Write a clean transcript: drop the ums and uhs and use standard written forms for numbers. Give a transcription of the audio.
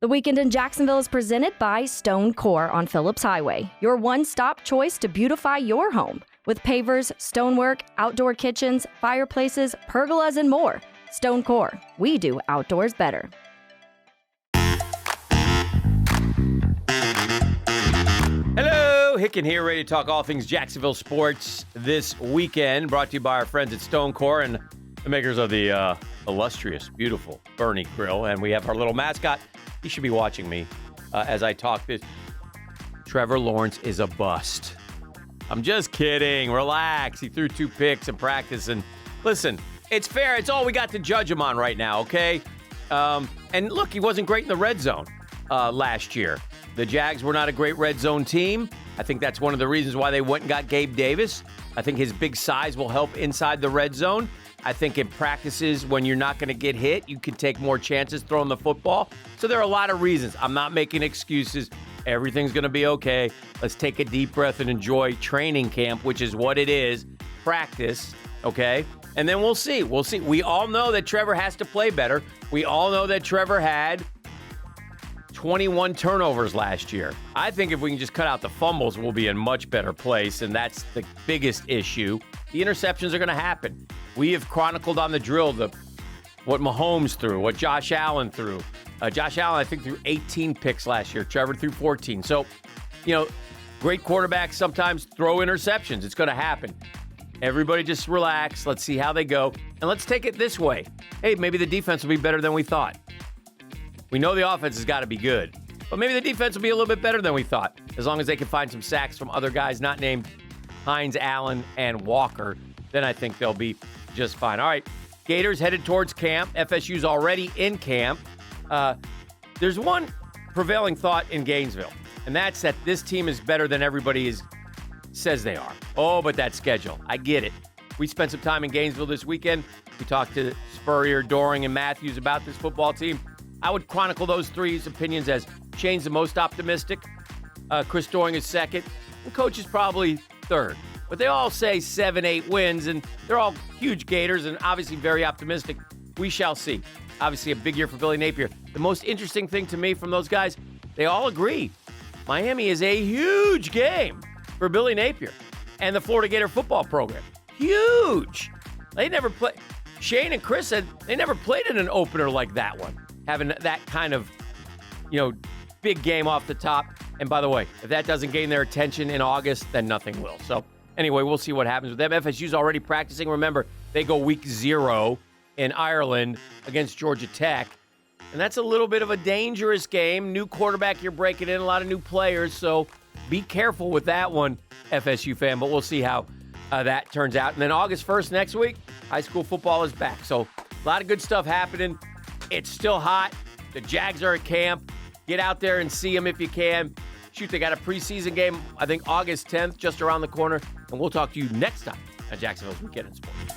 The weekend in Jacksonville is presented by Stonecore on Phillips Highway, your one-stop choice to beautify your home. With pavers, stonework, outdoor kitchens, fireplaces, pergolas, and more. Stonecore, we do outdoors better. Hello, Hicken here, ready to talk all things Jacksonville sports this weekend. Brought to you by our friends at Stonecore and the makers of the illustrious, beautiful Bernie Grill. And we have our little mascot. He should be watching me as I talk this. Trevor Lawrence is a bust. I'm just kidding. Relax. He threw 2 picks in practice. And listen, it's fair. It's all we got to judge him on right now, okay? And look, he wasn't great in the red zone last year. The Jags were not a great red zone team. I think that's one of the reasons why they went and got Gabe Davis. I think his big size will help inside the red zone. I think in practices, when you're not going to get hit, you can take more chances throwing the football. So there are a lot of reasons. I'm not making excuses. Everything's going to be okay. Let's take a deep breath and enjoy training camp, which is what it is. Practice, okay? And then we'll see. We'll see. We all know that Trevor has to play better. We all know that Trevor had 21 turnovers last year. I think if we can just cut out the fumbles, we'll be in much better place, and that's the biggest issue. The interceptions are going to happen. We have chronicled on the drill what Mahomes threw, what Josh Allen threw. Josh Allen, I think, threw 18 picks last year. Trevor threw 14. So, great quarterbacks sometimes throw interceptions. It's going to happen. Everybody just relax. Let's see how they go. And let's take it this way. Hey, maybe the defense will be better than we thought. We know the offense has got to be good. But maybe the defense will be a little bit better than we thought, as long as they can find some sacks from other guys not named Hines, Allen, and Walker. Then I think they'll be just fine. All right, Gators headed towards camp. FSU's already in camp. There's one prevailing thought in Gainesville, and that's that this team is better than everybody says they are. Oh, but that schedule. I get it. We spent some time in Gainesville this weekend. We talked to Spurrier, Doring, and Matthews about this football team. I would chronicle those three's opinions as Shane's the most optimistic, Chris Doring is second, and Coach is probably third. But they all say 7-8 wins, and they're all huge Gators and obviously very optimistic. We shall see. Obviously a big year for Billy Napier. The most interesting thing to me from those guys, they all agree Miami is a huge game for Billy Napier and the Florida Gator football program. Huge. They never play. Shane and Chris said they never played in an opener like that one, having that kind of, big game off the top. And by the way, if that doesn't gain their attention in August, then nothing will. So anyway, we'll see what happens with them. FSU's already practicing. Remember, they go week 0 in Ireland against Georgia Tech. And that's a little bit of a dangerous game. New quarterback you're breaking in, a lot of new players. So be careful with that one, FSU fan. But we'll see how that turns out. And then August 1st next week, high school football is back. So a lot of good stuff happening. It's still hot. The Jags are at camp. Get out there and see them if you can. Shoot, they got a preseason game, I think August 10th, just around the corner. And we'll talk to you next time on Jacksonville's Weekend in Sports.